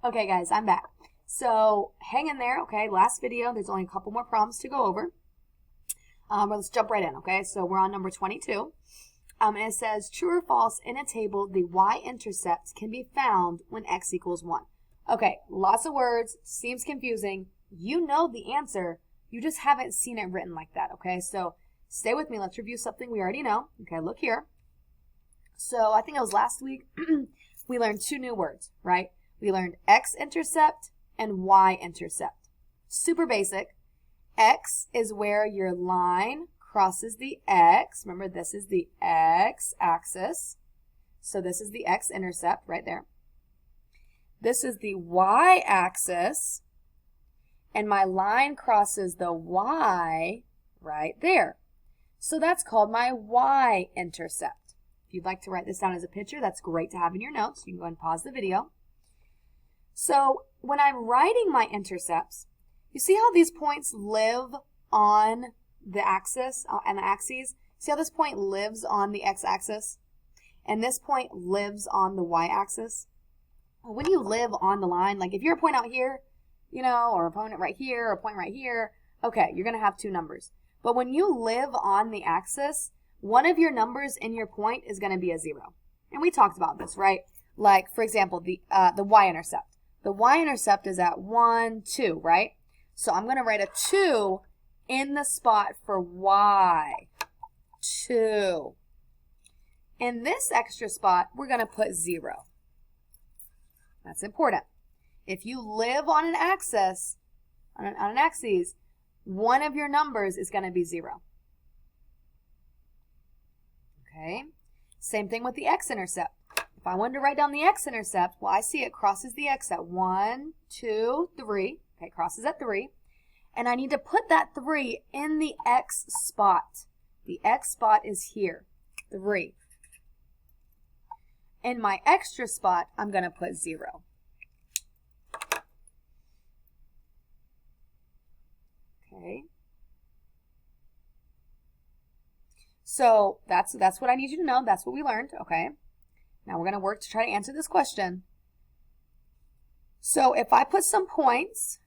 Okay, guys, I'm back. So hang in there, okay? Last video, there's only a couple more problems to go over. Let's jump right in, okay? So we're on number 22. And it says, true or false, in a table, the y-intercept can be found when x equals 1. Okay, lots of words, seems confusing. You know the answer, you just haven't seen it written like that, okay? So stay with me, let's review something we already know. Okay, look here. So I think it was last week, we learned two new words, right? We learned x-intercept and y-intercept. Super basic. X is where your line crosses the x. Remember, this is the x-axis. So this is the x-intercept right there. This is the y-axis. And my line crosses the y right there. So that's called my y-intercept. If you'd like to write this down as a picture, that's great to have in your notes. You can go ahead and pause the video. So when I'm writing my intercepts, you see how these points live on the axis, and the axes? See how this point lives on the x-axis? And this point lives on the y-axis? When you live on the line, like if you're a point out here, you know, or a point right here, or a point right here, okay, you're going to have two numbers. But when you live on the axis, one of your numbers in your point is going to be a 0. And we talked about this, right? Like, for example, the y-intercept. The y-intercept is at 1, 2, right? So I'm going to write a 2 in the spot for y. 2. In this extra spot, we're going to put 0. That's important. If you live on an axis, on an axis, one of your numbers is going to be 0. Okay? Same thing with the x-intercept. If I wanted to write down the x-intercept, well, I see it crosses the x at 1, 2, 3. Okay, crosses at 3. And I need to put that 3 in the x spot. The x spot is here, 3. In my extra spot, I'm going to put 0. Okay. So that's what I need you to know. That's what we learned, okay? Now we're going to work to try to answer this question. So if I put some points,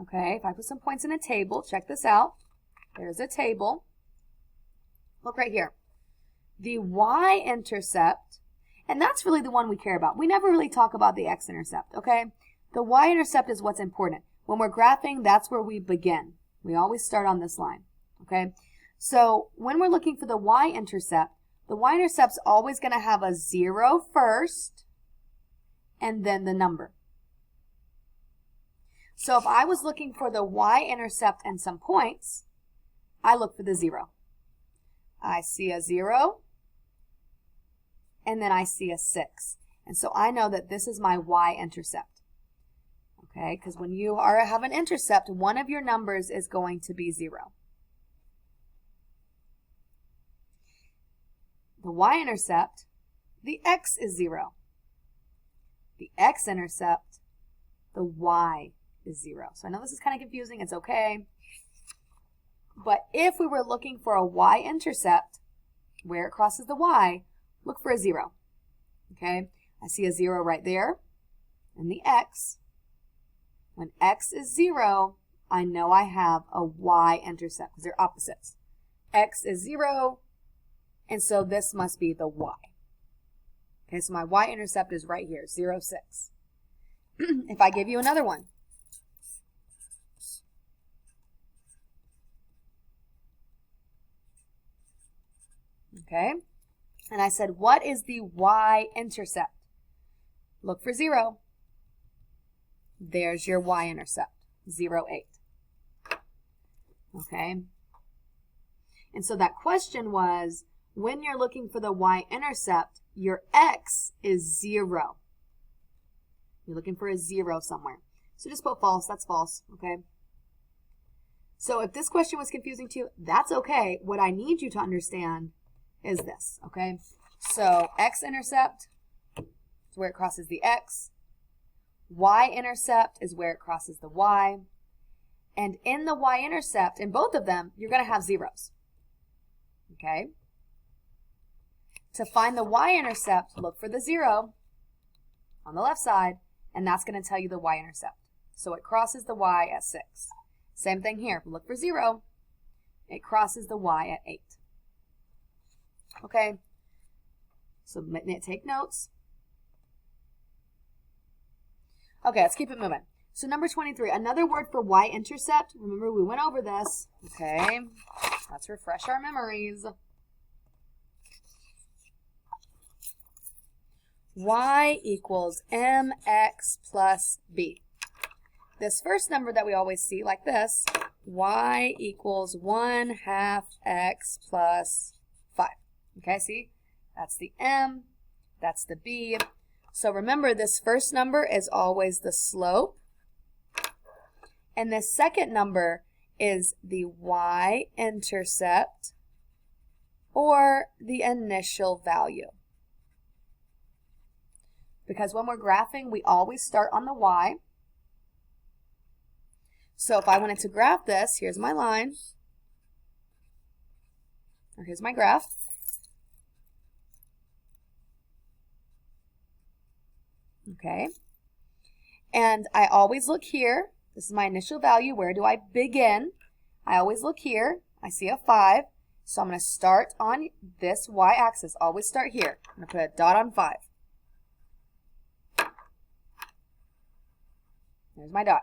okay, if I put some points in a table, check this out. There's a table. Look right here. The y-intercept, and that's really the one we care about. We never really talk about the x-intercept, okay? The y-intercept is what's important. When we're graphing, that's where we begin. We always start on this line, okay? So when we're looking for the y-intercept, the y-intercept's always going to have a 0 first, and then the number. So if I was looking for the y-intercept and some points, I look for the 0. I see a 0, and then I see a 6. And so I know that this is my y-intercept. Okay, because when you have an intercept, one of your numbers is going to be 0. The y-intercept, the x is 0. The x-intercept, the y is 0. So I know this is kind of confusing. It's okay. But if we were looking for a y-intercept, where it crosses the y, look for a 0. Okay? I see a 0 right there. And the x. When x is 0, I know I have a y-intercept because they're opposites. X is 0, and so this must be the y. Okay, so my y-intercept is right here, 0, 6. If I give you another one, okay, and I said, what is the y-intercept? Look for 0. There's your y-intercept, 0, 8. Okay, and so that question was, when you're looking for the y-intercept, your x is 0. You're looking for a 0 somewhere. So just put false. That's false. Okay. So if this question was confusing to you, that's okay. What I need you to understand is this. Okay. So x-intercept is where it crosses the x. Y-intercept is where it crosses the y. And in the y-intercept, in both of them, you're going to have zeros. Okay. To find the y-intercept, look for the 0 on the left side and that's going to tell you the y-intercept. So it crosses the y at 6. Same thing here. If we look for 0, it crosses the y at 8. Okay, so take notes. Okay, let's keep it moving. So number 23, another word for y-intercept. Remember, we went over this. Okay, let's refresh our memories. Y equals mx plus b. This first number that we always see like this, y equals 1/2 x plus 5. Okay, see? That's the m, that's the b. So remember, this first number is always the slope. And this second number is the y-intercept or the initial value. Because when we're graphing, we always start on the y. So if I wanted to graph this, here's my line, or here's my graph. Okay, and I always look here. This is my initial value. Where do I begin? I always look here. I see a 5, so I'm going to start on this y-axis. Always start here. I'm going to put a dot on 5. There's my dot.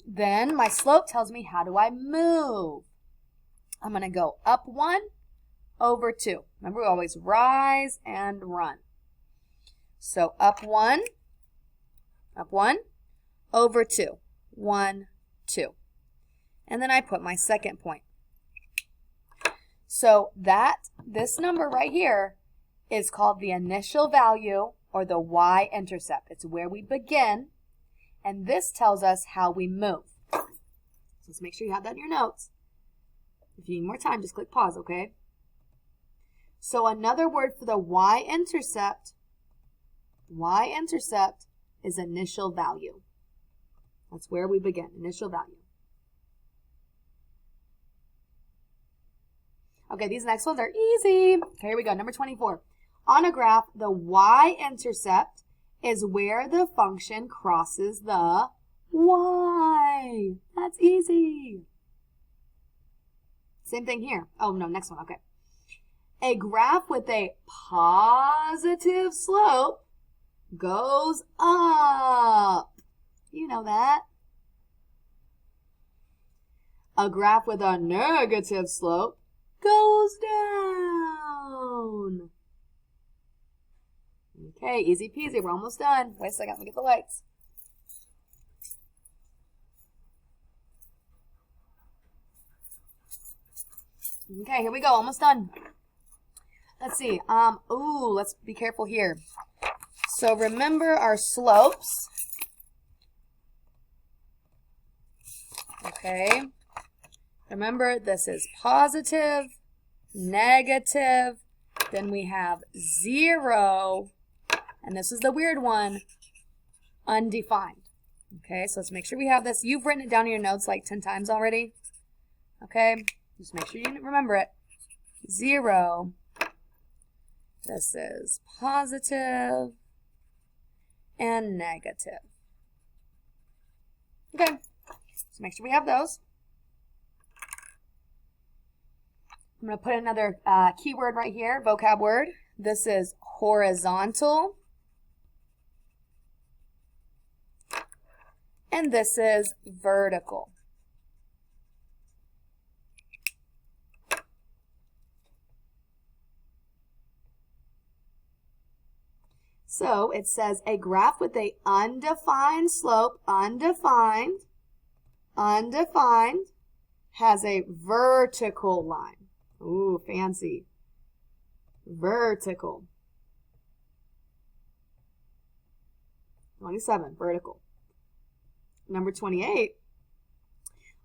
Then my slope tells me how do I move. I'm going to go up 1 over 2. Remember, we always rise and run. So up 1 over 2. 1, 2. And then I put my second point. So this number right here is called the initial value or the y-intercept. It's where we begin, and this tells us how we move. So let's make sure you have that in your notes. If you need more time, just click pause, okay? So another word for the y-intercept is initial value. That's where we begin, initial value. Okay, these next ones are easy. Okay, here we go, number 24. On a graph, the y-intercept is where the function crosses the y. That's easy. Same thing here. Oh, no, next one, okay. A graph with a positive slope goes up. You know that. A graph with a negative slope goes down. Okay, easy peasy. We're almost done. Wait a second. Let me get the lights. Okay, here we go. Almost done. Let's see. Let's be careful here. So remember our slopes. Okay. Remember, this is positive, negative, then we have 0, and this is the weird one, undefined. Okay, so let's make sure we have this. You've written it down in your notes like 10 times already. Okay, just make sure you remember it. 0, this is positive and negative. Okay, so make sure we have those. I'm going to put another keyword right here, vocab word. This is horizontal. And this is vertical. So it says a graph with a undefined slope, undefined, has a vertical line. Ooh, fancy. Vertical. 27, vertical. Number 28,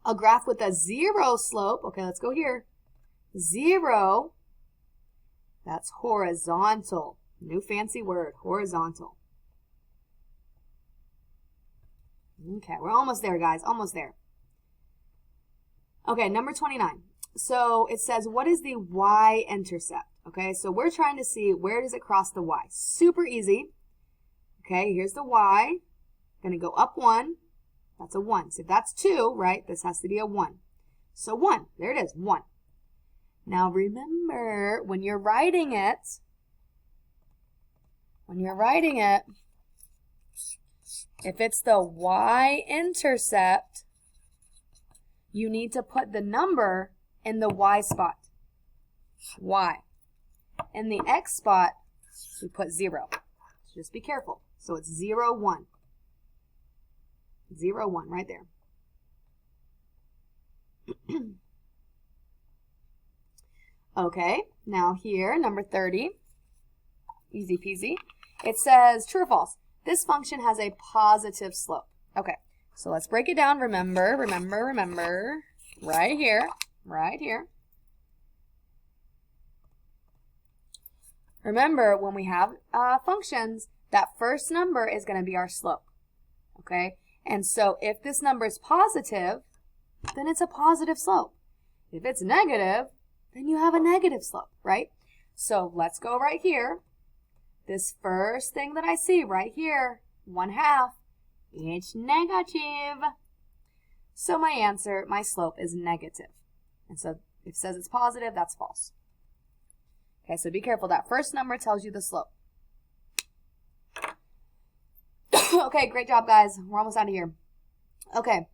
a graph with a 0 slope. Okay, let's go here. 0, that's horizontal. New fancy word, horizontal. Okay, we're almost there, guys, almost there. Okay, number 29. So it says, what is the y-intercept? Okay, so we're trying to see where does it cross the y. Super easy. Okay, here's the y. Going to go up 1. That's a 1. So if that's 2, right, this has to be a 1. So 1. There it is, 1. Now remember, when you're writing it, if it's the y-intercept, you need to put the number in the y spot. Y. In the x spot, we put 0. So just be careful. So it's 0, 1. 0, 1 right there. Okay, now here, number 30, easy peasy. It says, true or false, this function has a positive slope. Okay, so let's break it down. Remember, right here. Remember, when we have functions, that first number is going to be our slope. Okay, and so if this number is positive, then it's a positive slope. If it's negative, then you have a negative slope, right? So let's go right here. This first thing that I see right here, 1/2, it's negative. So my answer, my slope is negative. And so if it says it's positive, that's false. Okay, so be careful. That first number tells you the slope. Okay, great job, guys. We're almost out of here. Okay,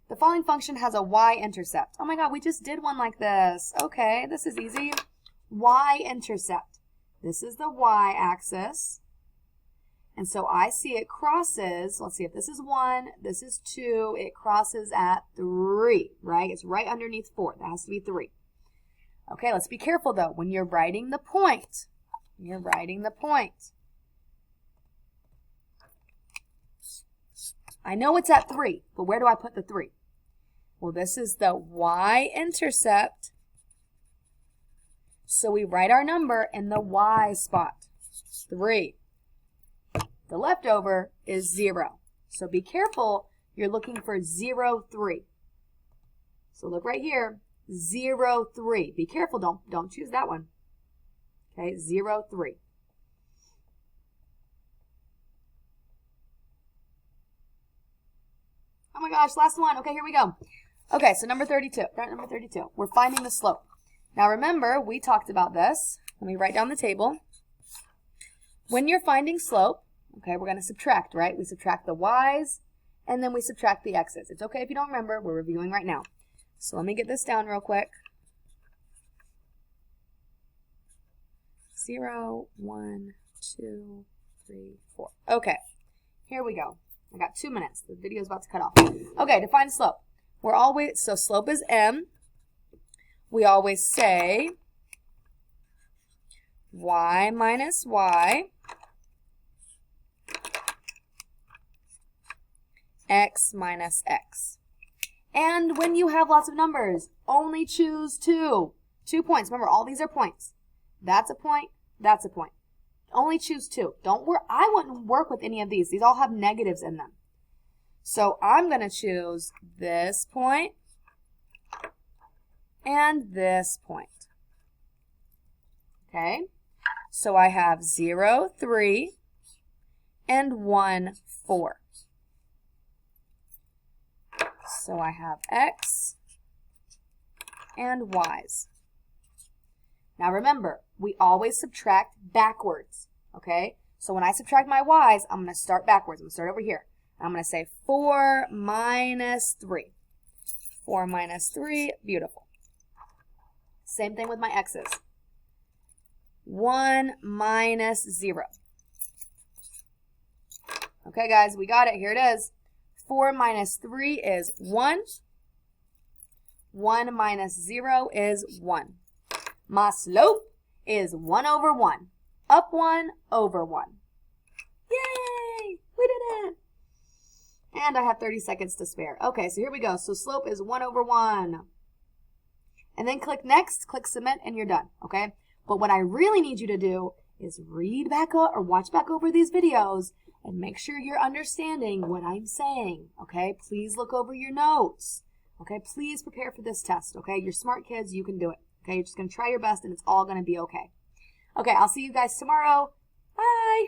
the following function has a y-intercept. Oh my god, we just did one like this. Okay, this is easy. Y-intercept. This is the y-axis. And so I see it crosses, let's see if this is 1, this is 2, it crosses at 3, right? It's right underneath 4. That has to be 3. Okay, let's be careful though. When you're writing the point, I know it's at 3, but where do I put the 3? Well, this is the y-intercept. So we write our number in the y spot, 3. The leftover is 0. So be careful, you're looking for 0, 3. So look right here, 0, 3. Be careful, don't choose that one. Okay, 0, 3. Oh my gosh, last one. Okay, here we go. Okay, so number 32. We're finding the slope. Now remember, we talked about this. Let me write down the table. When you're finding slope, okay, we're going to subtract, right? We subtract the y's, and then we subtract the x's. It's okay if you don't remember. We're reviewing right now. So let me get this down real quick. 0, 1, 2, 3, 4. Okay, here we go. I got 2 minutes. The video is about to cut off. Okay, to find slope. So slope is m. We always say y minus y, x minus x. And when you have lots of numbers, only choose 2. 2 points. Remember, all these are points. That's a point. That's a point. Only choose 2. I wouldn't work with any of these. These all have negatives in them. So I'm going to choose this point and this point. Okay? So I have 0, 3, and 1, 4. So I have x and y's. Now remember, we always subtract backwards, okay? So when I subtract my y's, I'm going to start backwards. I'm going to start over here. I'm going to say 4 minus 3. 4 minus 3, beautiful. Same thing with my x's. 1 minus 0. Okay, guys, we got it. Here it is. 4 minus 3 is 1. 1 minus 0 is 1. My slope is 1 over 1. Up 1, over 1. Yay! We did it! And I have 30 seconds to spare. Okay, so here we go. So slope is 1 over 1. And then click next, click submit, and you're done, okay? But what I really need you to do is read back up or watch back over these videos and make sure you're understanding what I'm saying, okay? Please look over your notes, okay? Please prepare for this test, okay? You're smart kids, you can do it, okay? You're just going to try your best and it's all going to be okay. Okay, I'll see you guys tomorrow. Bye!